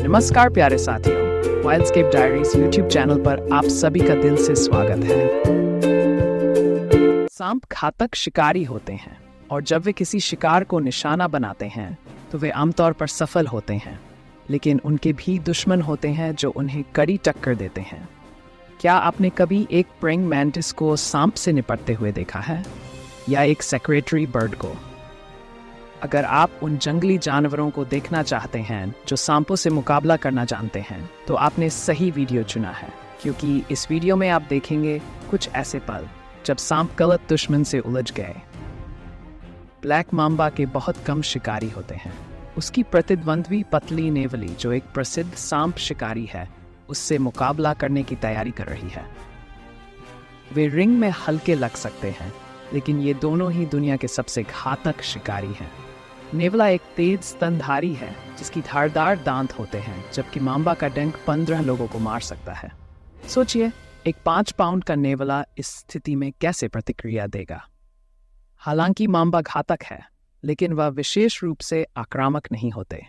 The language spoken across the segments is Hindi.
नमस्कार प्यारे साथियों, वाइल्डस्केप डायरीज यूट्यूब चैनल पर आप सभी का दिल से स्वागत है। सांप घातक शिकारी होते हैं और जब वे किसी शिकार को निशाना बनाते हैं तो वे आमतौर पर सफल होते हैं, लेकिन उनके भी दुश्मन होते हैं जो उन्हें कड़ी टक्कर देते हैं। क्या आपने कभी एक प्रेइंग मैंटिस को सांप से निपटते हुए देखा है, या एक सेक्रेटरी बर्ड को? अगर आप उन जंगली जानवरों को देखना चाहते हैं जो सांपों से मुकाबला करना जानते हैं, तो आपने सही वीडियो चुना है, क्योंकि इस वीडियो में आप देखेंगे कुछ ऐसे पल जब सांप गलत दुश्मन से उलझ गए। ब्लैक मांबा के बहुत कम शिकारी होते हैं। उसकी प्रतिद्वंद्वी पतली नेवली, जो एक प्रसिद्ध सांप शिकारी है, उससे मुकाबला करने की तैयारी कर रही है। वे रिंग में हल्के लग सकते हैं, लेकिन ये दोनों ही दुनिया के सबसे घातक शिकारी हैं। नेवला एक तेज स्तनधारी है जिसकी धारदार दांत होते हैं, जबकि मांबा का डंक 15 लोगों को मार सकता है। सोचिए, एक 5 पाउंड का नेवला इस स्थिति में कैसे प्रतिक्रिया देगा। हालांकि मांबा घातक है, लेकिन वह विशेष रूप से आक्रामक नहीं होते।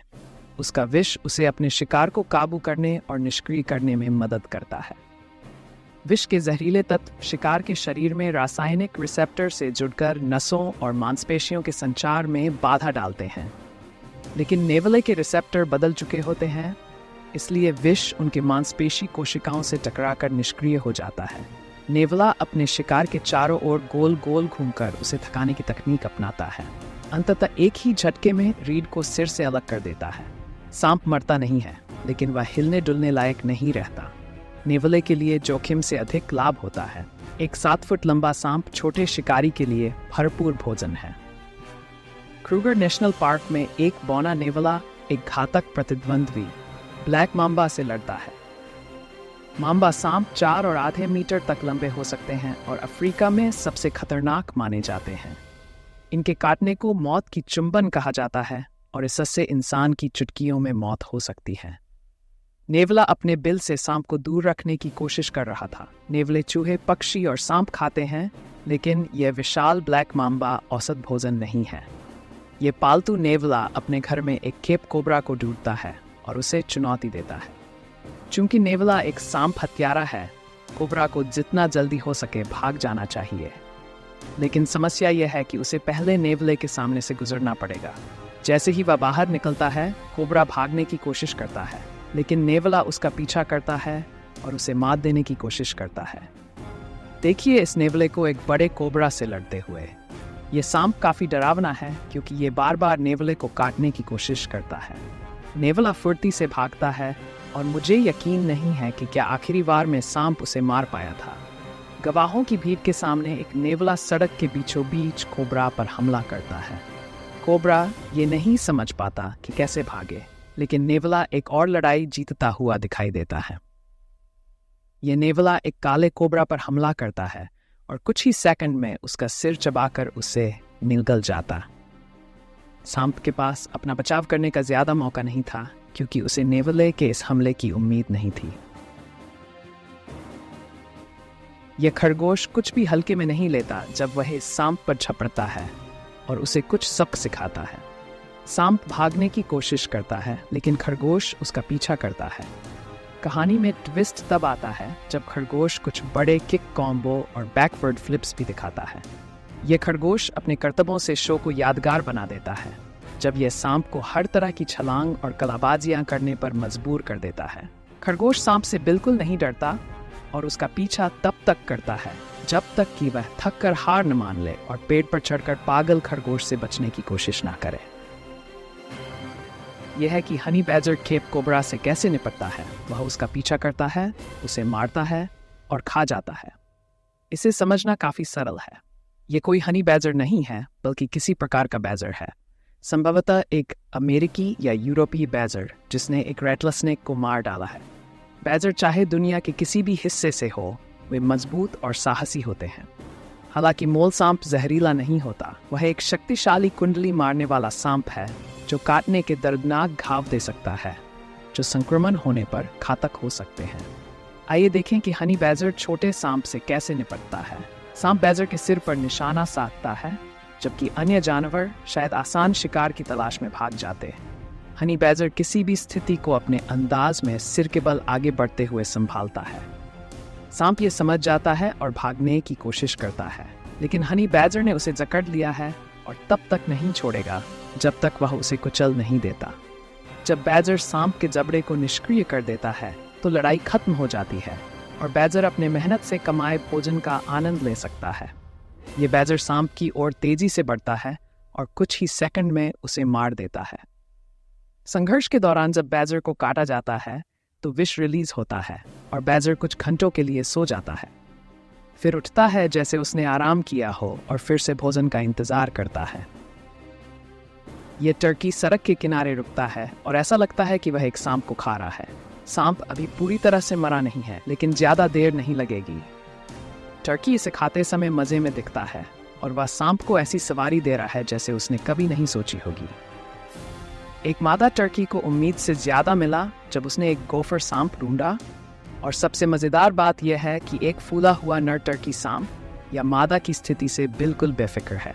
उसका विष उसे अपने शिकार को काबू करने और निष्क्रिय करने में मदद करता है। विष के जहरीले तत्व शिकार के शरीर में रासायनिक रिसेप्टर से जुड़कर नसों और मांसपेशियों के संचार में बाधा डालते हैं, लेकिन नेवले के रिसेप्टर बदल चुके होते हैं, इसलिए विष उनके मांसपेशी कोशिकाओं से टकराकर निष्क्रिय हो जाता है। नेवला अपने शिकार के चारों ओर गोल गोल घूमकर उसे थकाने की तकनीक अपनाता है। अंततः एक ही झटके में रीढ़ को सिर से अलग कर देता है। सांप मरता नहीं है, लेकिन वह हिलने डुलने लायक नहीं रहता। नेवले के लिए जोखिम से अधिक लाभ होता है। एक 7 फुट लंबा सांप छोटे शिकारी के लिए भरपूर भोजन है। क्रूगर नेशनल पार्क में एक बौना नेवला एक घातक प्रतिद्वंद्वी ब्लैक मांबा से लड़ता है। मांबा सांप 4 और आधे मीटर तक लंबे हो सकते हैं और अफ्रीका में सबसे खतरनाक माने जाते हैं। इनके काटने को मौत की चुंबन कहा जाता है और इससे इंसान की चुटकियों में मौत हो सकती है। नेवला अपने बिल से सांप को दूर रखने की कोशिश कर रहा था। नेवले चूहे, पक्षी और सांप खाते हैं, लेकिन यह विशाल ब्लैक मांबा औसत भोजन नहीं है। यह पालतू नेवला अपने घर में एक केप कोबरा को ढूंढता है और उसे चुनौती देता है। चूंकि नेवला एक सांप हत्यारा है, कोबरा को जितना जल्दी हो सके भाग जाना चाहिए, लेकिन समस्या यह है कि उसे पहले नेवले के सामने से गुजरना पड़ेगा। जैसे ही वह बाहर निकलता है, कोबरा भागने की कोशिश करता है, लेकिन नेवला उसका पीछा करता है और उसे मात देने की कोशिश करता है। देखिए इस नेवले को एक बड़े कोबरा से लड़ते हुए। ये सांप काफी डरावना है, क्योंकि ये बार बार नेवले को काटने की कोशिश करता है। नेवला फुर्ती से भागता है और मुझे यकीन नहीं है कि क्या आखिरी बार में सांप उसे मार पाया था। गवाहों की भीड़ के सामने एक नेवला सड़क के बीचों बीच कोबरा पर हमला करता है। कोबरा ये नहीं समझ पाता कि कैसे भागे, लेकिन नेवला एक और लड़ाई जीतता हुआ दिखाई देता है। यह नेवला एक काले कोबरा पर हमला करता है और कुछ ही सेकंड में उसका सिर चबाकर उसे निगल जाता। सांप के पास अपना बचाव करने का ज्यादा मौका नहीं था, क्योंकि उसे नेवले के इस हमले की उम्मीद नहीं थी। यह खरगोश कुछ भी हल्के में नहीं लेता जब वह इस सांप पर झपटता है और उसे कुछ सबक सिखाता है। सांप भागने की कोशिश करता है, लेकिन खरगोश उसका पीछा करता है। कहानी में ट्विस्ट तब आता है जब खरगोश कुछ बड़े किक कॉम्बो और बैकवर्ड फ्लिप्स भी दिखाता है। यह खरगोश अपने करतबों से शो को यादगार बना देता है, जब यह सांप को हर तरह की छलांग और कलाबाजियां करने पर मजबूर कर देता है। खरगोश सांप से बिल्कुल नहीं डरता और उसका पीछा तब तक करता है जब तक कि वह थक कर हार न मान ले और पेड़ पर चढ़कर पागल खरगोश से बचने की कोशिश ना करे। यह है कि हनी बैजर केप कोबरा से कैसे निपटता है। वह उसका पीछा करता है, उसे मारता है और खा जाता है। इसे समझना काफी सरल है। यह कोई हनी बैजर नहीं है, बल्कि किसी प्रकार का बैजर है, संभवतः एक अमेरिकी या यूरोपीय बैजर जिसने एक रेटलस्नेक को मार डाला है। बैजर चाहे दुनिया के किसी भी हिस्से से हो, वे मजबूत और साहसी होते हैं। हालांकि मोल सांप जहरीला नहीं होता, वह एक शक्तिशाली कुंडली मारने वाला सांप है जो काटने के दर्दनाक घाव दे सकता है, जो संक्रमण होने पर घातक हो सकते हैं। आइए देखें कि हनी बैजर छोटे सांप से कैसे निपटता है। सांप बैजर के सिर पर निशाना साधता है, जबकि अन्य जानवर शायद आसान शिकार की तलाश में भाग जाते हैं। हनी बैजर किसी भी स्थिति को अपने अंदाज में सिर के बल आगे बढ़ते हुए संभालता है। सांप ये समझ जाता है और भागने की कोशिश करता है, लेकिन हनी बैजर ने उसे जकड़ लिया है और तब तक नहीं छोड़ेगा जब तक वह उसे कुचल नहीं देता। जब बैजर सांप के जबड़े को निष्क्रिय कर देता है तो लड़ाई खत्म हो जाती है और बैजर अपने मेहनत से कमाए भोजन का आनंद ले सकता है। ये बैजर सांप की ओर तेजी से बढ़ता है और कुछ ही सेकंड में उसे मार देता है। संघर्ष के दौरान जब बैजर को काटा जाता है तो विष रिलीज होता है और बैजर कुछ घंटों के लिए सो जाता है। फिर उठता है जैसे उसने आराम किया हो और फिर से भोजन का इंतजार करता है। ये टर्की सड़क के किनारे रुकता है और ऐसा लगता है कि वह एक सांप को खा रहा है। सांप अभी पूरी तरह से मरा नहीं है, लेकिन ज्यादा देर नहीं लगेगी। टर्की इसे खाते समय मजे में दिखता है और वह सांप को ऐसी सवारी दे रहा है जैसे उसने कभी नहीं सोची होगी। एक मादा टर्की को उम्मीद से ज्यादा मिला जब उसने एक गोफर सांप ढूंढा, और सबसे मजेदार बात यह है कि एक फूला हुआ नर टर्की सांप या मादा की स्थिति से बिल्कुल बेफिक्र है।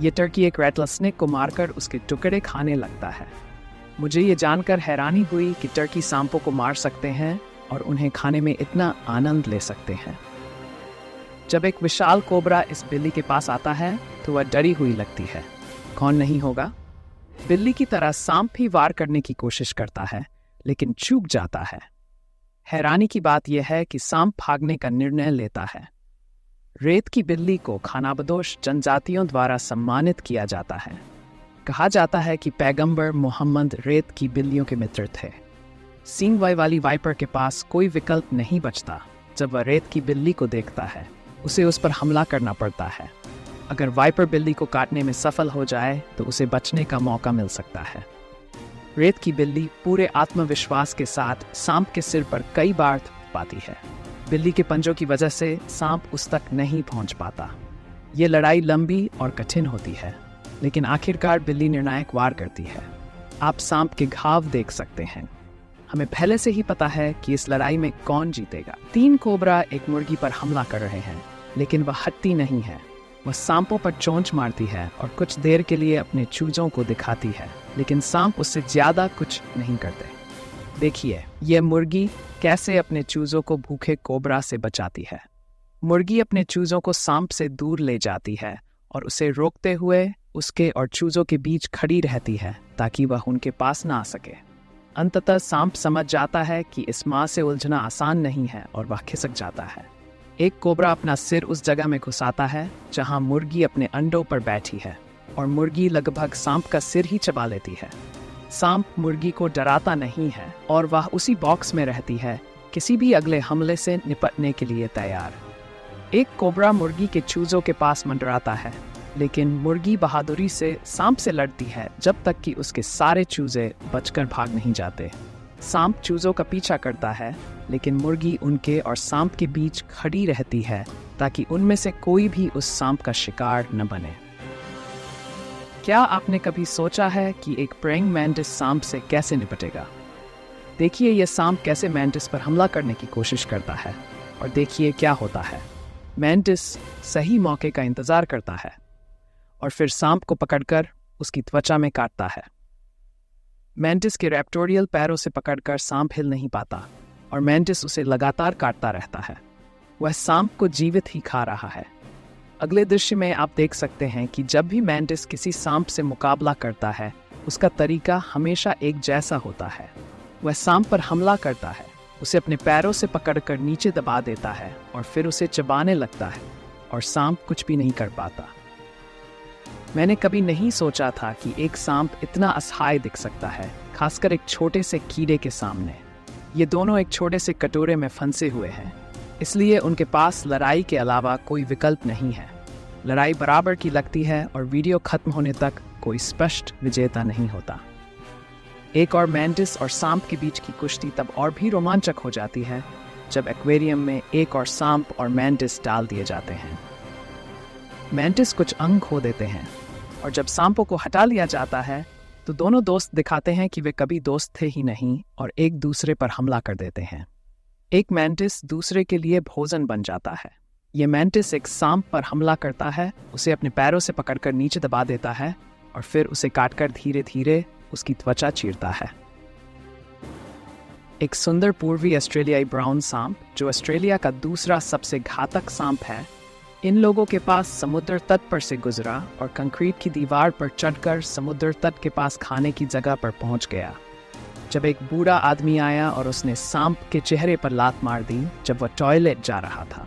ये टर्की एक रैटलस्नेक को मारकर उसके टुकड़े खाने लगता है। मुझे ये जानकर हैरानी हुई कि टर्की सांपों को मार सकते हैं और उन्हें खाने में इतना आनंद ले सकते हैं। जब एक विशाल कोबरा इस बिल्ली के पास आता है तो वह डरी हुई लगती है। कौन नहीं होगा? बिल्ली की तरह सांप भी वार करने की कोशिश करता है, लेकिन चूक जाता है। हैरानी की बात यह है कि सांप भागने का निर्णय लेता है। रेत की बिल्ली को खानाबदोश जनजातियों द्वारा सम्मानित किया जाता है। कहा जाता है कि पैगंबर मोहम्मद रेत की बिल्लियों के मित्र थे। सींग वाली वाइपर के पास कोई विकल्प नहीं बचता। जब वह रेत की बिल्ली को देखता है, उसे उस पर हमला करना पड़ता है। अगर वाइपर बिल्ली को काटने में सफल हो जाए तो उसे बचने का मौका मिल सकता है। रेत की बिल्ली पूरे आत्मविश्वास के साथ सांप के सिर पर कई बार पाती है। बिल्ली के पंजों की वजह से सांप उस तक नहीं पहुंच पाता। ये लड़ाई लंबी और कठिन होती है, लेकिन आखिरकार बिल्ली निर्णायक वार करती है। आप सांप के घाव देख सकते हैं। हमें पहले से ही पता है कि इस लड़ाई में कौन जीतेगा। 3 कोबरा एक मुर्गी पर हमला कर रहे हैं, लेकिन वह हटती नहीं है। वह सांपों पर चोंच मारती है और कुछ देर के लिए अपने चूजों को दिखाती है, लेकिन सांप उससे ज्यादा कुछ नहीं करते। देखिए यह मुर्गी कैसे अपने चूजों को भूखे कोबरा से बचाती है। मुर्गी अपने चूजों को सांप से दूर ले जाती है और उसे रोकते हुए उसके और चूजों के बीच खड़ी रहती है ताकि वह उनके पास ना आ सके। अंततः सांप समझ जाता है कि इस मां से उलझना आसान नहीं है और वह खिसक जाता है। एक कोबरा अपना सिर उस जगह में घुसाता है जहां मुर्गी अपने अंडों पर बैठी है और मुर्गी लगभग सांप का सिर ही चबा लेती है। सांप मुर्गी को डराता नहीं है और वह उसी बॉक्स में रहती है, किसी भी अगले हमले से निपटने के लिए तैयार। एक कोबरा मुर्गी के चूजों के पास मंडराता है, लेकिन मुर्गी बहादुरी से सांप से लड़ती है जब तक कि उसके सारे चूजे बचकर भाग नहीं जाते। सांप चूजों का पीछा करता है, लेकिन मुर्गी उनके और सांप के बीच खड़ी रहती है ताकि उनमें से कोई भी उस सांप का शिकार न बने। क्या आपने कभी सोचा है कि एक प्रेइंग मैंटिस सांप से कैसे निपटेगा? देखिए यह सांप कैसे मैंटिस पर हमला करने की कोशिश करता है और देखिए क्या होता है। मैंटिस सही मौके का इंतजार करता है और फिर सांप को पकड़कर उसकी त्वचा में काटता है। मैंटिस के रैप्टोरियल पैरों से पकड़कर सांप हिल नहीं पाता और मैंटिस उसे लगातार काटता रहता है। वह सांप को जीवित ही खा रहा है। अगले दृश्य में आप देख सकते हैं कि जब भी मैंटिस किसी सांप से मुकाबला करता है, उसका तरीका हमेशा एक जैसा होता है। वह सांप पर हमला करता है, उसे अपने पैरों से पकड़कर नीचे दबा देता है और फिर उसे चबाने लगता है और सांप कुछ भी नहीं कर पाता। मैंने कभी नहीं सोचा था कि एक सांप इतना असहाय दिख सकता है, खासकर एक छोटे से कीड़े के सामने। ये दोनों एक छोटे से कटोरे में फंसे हुए हैं, इसलिए उनके पास लड़ाई के अलावा कोई विकल्प नहीं है। लड़ाई बराबर की लगती है और वीडियो खत्म होने तक कोई स्पष्ट विजेता नहीं होता। एक और मैंटिस और सांप के बीच की कुश्ती तब और भी रोमांचक हो जाती है जब एक्वेरियम में एक और सांप और मैंटिस डाल दिए जाते हैं। मैंटिस कुछ अंग खो देते हैं और जब सांपों को हटा लिया जाता है तो दोनों दोस्त दिखाते हैं कि वे कभी दोस्त थे ही नहीं और एक दूसरे पर हमला कर देते हैं। एक मैंटिस दूसरे के लिए भोजन बन जाता है। यह मैंटिस एक सांप पर हमला करता है, उसे अपने पैरों से पकड़कर नीचे दबा देता है और फिर उसे काटकर धीरे धीरे उसकी त्वचा चीरता है। एक सुंदर पूर्वी ऑस्ट्रेलियाई ब्राउन सांप, जो ऑस्ट्रेलिया का दूसरा सबसे घातक सांप है, इन लोगों के पास समुद्र तट पर से गुजरा और कंक्रीट की दीवार पर चढ़कर समुद्र तट के पास खाने की जगह पर पहुंच गया। जब एक बूढ़ा आदमी आया और उसने सांप के चेहरे पर लात मार दी जब वह टॉयलेट जा रहा था।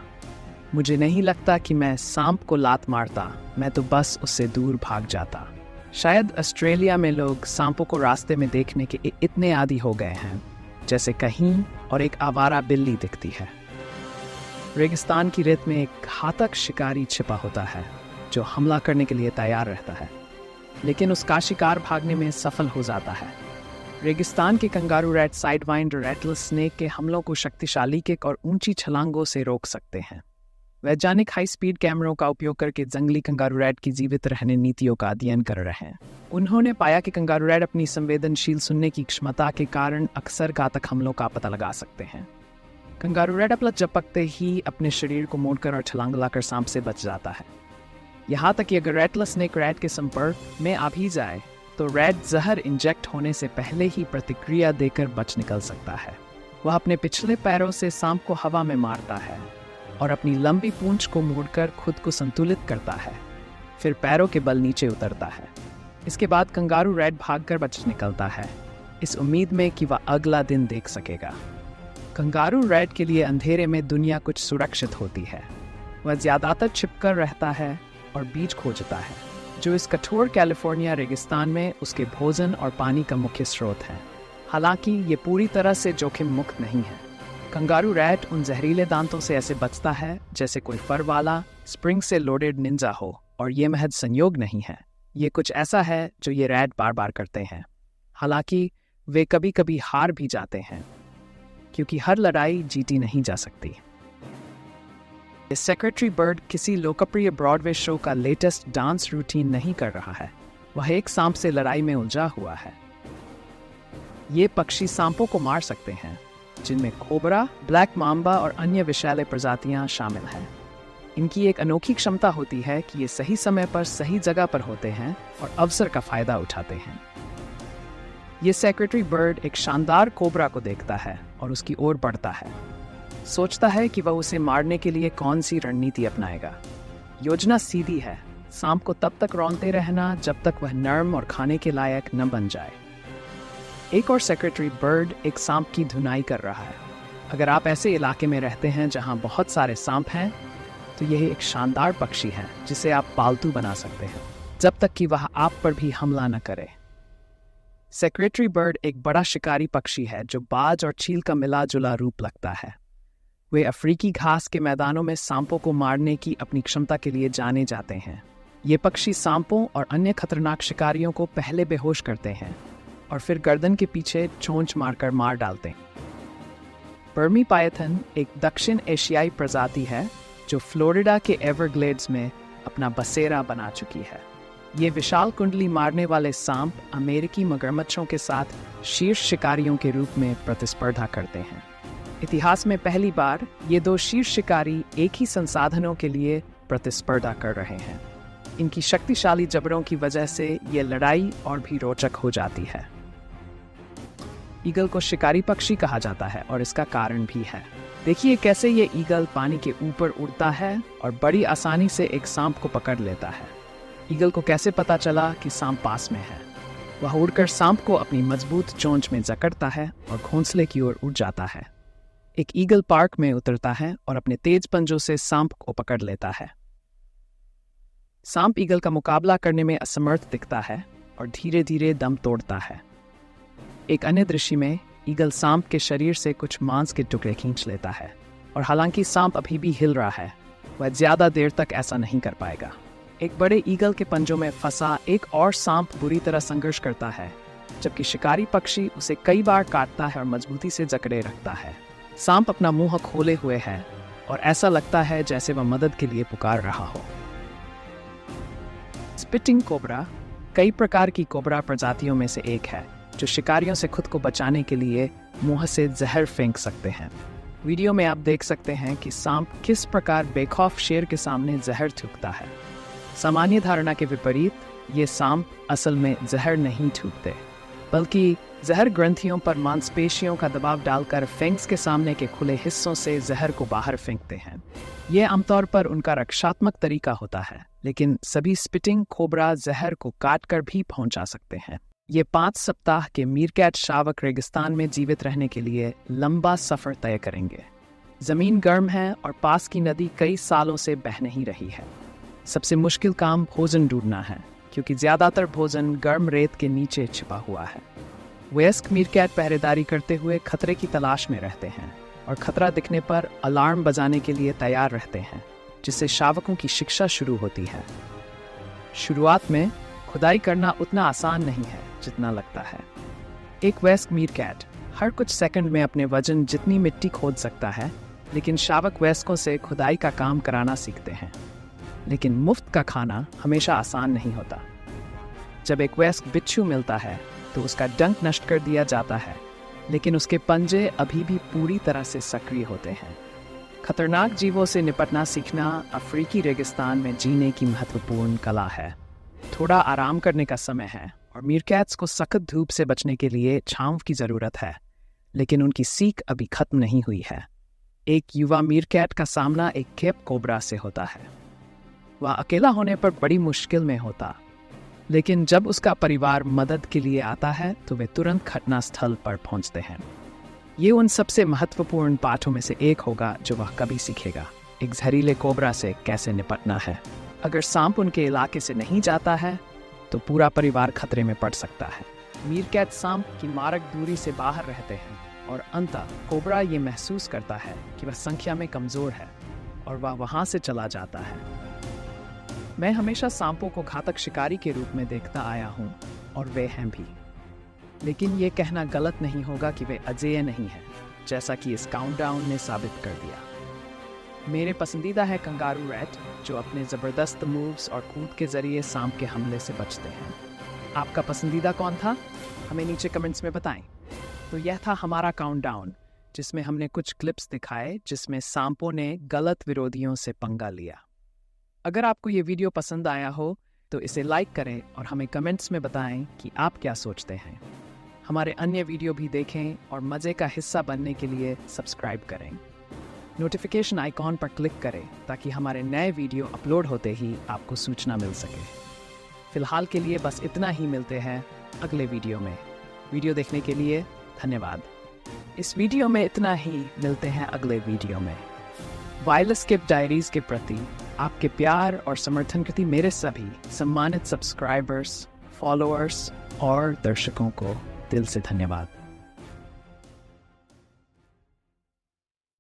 मुझे नहीं लगता कि मैं सांप को लात मारता, मैं तो बस उससे दूर भाग जाता। शायद ऑस्ट्रेलिया में लोग सांपों को रास्ते में देखने के इतने आदी हो गए हैं जैसे कहीं और एक आवारा बिल्ली दिखती है। रेगिस्तान की रेत में एक घातक शिकारी छिपा होता है जो हमला करने के लिए तैयार रहता है, लेकिन उसका शिकार भागने में सफल हो जाता है। रेगिस्तान के कंगारू रैट साइडवाइंड रैटल स्नेक के हमलों को शक्तिशाली किक और ऊंची छलांगों से रोक सकते हैं। वैज्ञानिक हाई स्पीड कैमरों का उपयोग करके जंगली कंगारू रैट की जीवित रहने नीतियों का अध्ययन कर रहे हैं। उन्होंने पाया कि कंगारू रैट अपनी संवेदनशील सुनने की क्षमता के कारण अक्सर घातक हमलों का पता लगा सकते हैं। कंगारू रैट अपना झपकते ही अपने शरीर को मोड़कर और छलांग लगाकर सांप से बच जाता है। यहाँ तक कि अगर रैटल स्नेक रैट के संपर्क में आ भी जाए तो रैट जहर इंजेक्ट होने से पहले ही प्रतिक्रिया देकर बच निकल सकता है। वह अपने पिछले पैरों से सांप को हवा में मारता है और अपनी लंबी पूंछ को मोड़कर खुद को संतुलित करता है, फिर पैरों के बल नीचे उतरता है। इसके बाद कंगारू रैट भागकर बच निकलता है, इस उम्मीद में कि वह अगला दिन देख सकेगा। कंगारू रैट के लिए अंधेरे में दुनिया कुछ सुरक्षित होती है। वह ज्यादातर छिपकर रहता है और बीज खोजता है, जो इस कठोर कैलिफोर्निया रेगिस्तान में उसके भोजन और पानी का मुख्य स्रोत है। हालांकि ये पूरी तरह से जोखिम मुक्त नहीं है। कंगारू रैट उन जहरीले दांतों से ऐसे बचता है जैसे कोई फर वाला स्प्रिंग से लोडेड निंजा हो, और ये महज संयोग नहीं है, ये कुछ ऐसा है जो ये रैट बार बार करते हैं। हालांकि वे कभी कभी हार भी जाते हैं, क्योंकि हर लड़ाई जीती नहीं जा सकती। सेक्रेटरी बर्ड किसी लोकप्रिय ब्रॉडवे शो का लेटेस्ट डांस रूटीन नहीं कर रहा है, वह एक सांप से लड़ाई में उलझा हुआ है। ये पक्षी सांपों को मार सकते हैं, जिनमें कोबरा, ब्लैक माम्बा और अन्य विषैले प्रजातियां शामिल हैं। इनकी एक अनोखी क्षमता होती है कि ये सही समय पर सही जगह पर होते हैं और अवसर का फायदा उठाते हैं। ये सेक्रेटरी बर्ड एक शानदार कोबरा को देखता है और उसकी ओर बढ़ता है। सोचता है कि वह उसे मारने के लिए कौन सी रणनीति अपनाएगा। योजना सीधी है, सांप को तब तक रौंदते रहना जब तक वह नर्म और खाने के लायक न बन जाए। एक और सेक्रेटरी बर्ड एक सांप की धुनाई कर रहा है। अगर आप ऐसे इलाके में रहते हैं जहां बहुत सारे सांप हैं, तो यह एक शानदार पक्षी है जिसे आप पालतू बना सकते हैं, जब तक कि वह आप पर भी हमला न करे। सेक्रेटरी बर्ड एक बड़ा शिकारी पक्षी है जो बाज और चील का मिला जुला रूप लगता है। वे अफ्रीकी घास के मैदानों में सांपों को मारने की अपनी क्षमता के लिए जाने जाते हैं। ये पक्षी सांपों और अन्य खतरनाक शिकारियों को पहले बेहोश करते हैं और फिर गर्दन के पीछे चोंच मारकर मार डालते हैं। बर्मी पायथन एक दक्षिण एशियाई प्रजाति है जो फ्लोरिडा के एवरग्लेड्स में अपना बसेरा बना चुकी है। ये विशाल कुंडली मारने वाले सांप अमेरिकी मगरमच्छों के साथ शीर्ष शिकारियों के रूप में प्रतिस्पर्धा करते हैं। इतिहास में पहली बार ये दो शीर्ष शिकारी एक ही संसाधनों के लिए प्रतिस्पर्धा कर रहे हैं। इनकी शक्तिशाली जबड़ों की वजह से ये लड़ाई और भी रोचक हो जाती है। ईगल को शिकारी पक्षी कहा जाता है और इसका कारण भी है। देखिए कैसे ये ईगल पानी के ऊपर उड़ता है और बड़ी आसानी से एक सांप को पकड़ लेता है। ईगल को कैसे पता चला कि सांप पास में है? वह उड़कर सांप को अपनी मजबूत चोंच में जकड़ता है और घोंसले की ओर उड़ जाता है। एक ईगल पार्क में उतरता है और अपने तेज पंजों से सांप को पकड़ लेता है। सांप ईगल का मुकाबला करने में असमर्थ दिखता है और धीरे धीरे दम तोड़ता है। एक अन्य दृश्य में ईगल सांप के शरीर से कुछ मांस के टुकड़े खींच लेता है, और हालांकि सांप अभी भी हिल रहा है, वह ज्यादा देर तक ऐसा नहीं कर पाएगा। एक बड़े ईगल के पंजों में फंसा एक और सांप बुरी तरह संघर्ष करता है, जबकि शिकारी पक्षी उसे कई बार काटता है और मजबूती से जकड़े रखता है। सांप अपना मुंह खोले हुए है और ऐसा लगता है जैसे वह मदद के लिए पुकार रहा हो। स्पिटिंग कोबरा कई प्रकार की कोबरा प्रजातियों में से एक है जो शिकारियों से खुद को बचाने के लिए मुंह से जहर फेंक सकते हैं। वीडियो में आप देख सकते हैं कि सांप किस प्रकार बेखौफ शेर के सामने जहर थूकता है। सामान्य धारणा के विपरीत ये सांप असल में जहर नहीं थूकते, बल्कि जहर ग्रंथियों पर मांसपेशियों का दबाव डालकर फेंग्स के सामने के खुले हिस्सों से जहर को बाहर फेंकते हैं। ये आमतौर पर उनका रक्षात्मक तरीका होता है, लेकिन सभी स्पिटिंग कोबरा जहर को काटकर भी पहुंचा सकते हैं। ये 5 सप्ताह के मीरकैट शावक रेगिस्तान में जीवित रहने के लिए लंबा सफर तय करेंगे। जमीन गर्म है और पास की नदी कई सालों से बह नहीं रही है। सबसे मुश्किल काम भोजन ढूंढना है, क्योंकि ज्यादातर भोजन गर्म रेत के नीचे छिपा हुआ है। वयस्क मीरकैट पहरेदारी करते हुए खतरे की तलाश में रहते हैं और खतरा दिखने पर अलार्म बजाने के लिए तैयार रहते हैं, जिससे शावकों की शिक्षा शुरू होती है। शुरुआत में खुदाई करना उतना आसान नहीं है जितना लगता है। एक वयस्क मीरकैट हर कुछ सेकंड में अपने वजन जितनी मिट्टी खोद सकता है, लेकिन शावक वयस्कों से खुदाई का काम कराना सीखते हैं। लेकिन मुफ्त का खाना हमेशा आसान नहीं होता। जब एक वयस्क बिच्छू मिलता है तो उसका डंक नष्ट कर दिया जाता है, लेकिन उसके पंजे अभी भी पूरी तरह से सक्रिय होते हैं। खतरनाक जीवों से निपटना सीखना अफ्रीकी रेगिस्तान में जीने की महत्वपूर्ण कला है। थोड़ा आराम करने का समय है और मीरकैट्स को सख्त धूप से बचने के लिए छांव की जरूरत है, लेकिन उनकी सीख अभी खत्म नहीं हुई है। एक युवा मीरकैट का सामना एक केप कोबरा से होता है। वह अकेला होने पर बड़ी मुश्किल में होता, लेकिन जब उसका परिवार मदद के लिए आता है तो वे तुरंत घटनास्थल पर पहुंचते हैं। ये उन सबसे महत्वपूर्ण पाठों में से एक होगा जो वह कभी सीखेगा, एक जहरीले कोबरा से कैसे निपटना है। अगर सांप उनके इलाके से नहीं जाता है तो पूरा परिवार खतरे में पड़ सकता है। मीरकैट सांप की मारक दूरी से बाहर रहते हैं और अंततः कोबरा ये महसूस करता है कि वह संख्या में कमजोर है और वह वहां से चला जाता है। मैं हमेशा सांपों को घातक शिकारी के रूप में देखता आया हूँ और वे हैं भी, लेकिन ये कहना गलत नहीं होगा कि वे अजेय नहीं हैं, जैसा कि इस काउंटडाउन ने साबित कर दिया। मेरे पसंदीदा है कंगारू रैट, जो अपने ज़बरदस्त मूव्स और कूद के जरिए सांप के हमले से बचते हैं। आपका पसंदीदा कौन था? हमें नीचे कमेंट्स में बताएं। तो यह था हमारा काउंटडाउन, जिसमें हमने कुछ क्लिप्स दिखाए जिसमें सांपों ने गलत विरोधियों से पंगा लिया। अगर आपको ये वीडियो पसंद आया हो तो इसे लाइक करें और हमें कमेंट्स में बताएं कि आप क्या सोचते हैं। हमारे अन्य वीडियो भी देखें और मज़े का हिस्सा बनने के लिए सब्सक्राइब करें। नोटिफिकेशन आइकॉन पर क्लिक करें ताकि हमारे नए वीडियो अपलोड होते ही आपको सूचना मिल सके। फिलहाल के लिए बस इतना ही, मिलते हैं अगले वीडियो में। वीडियो देखने के लिए धन्यवाद। इस वीडियो में इतना ही, मिलते हैं अगले वीडियो में। वायरलेस स्किप डायरीज के प्रति आपके प्यार और समर्थन के प्रति मेरे सभी सम्मानित सब्सक्राइबर्स, फॉलोअर्स और दर्शकों को दिल से धन्यवाद।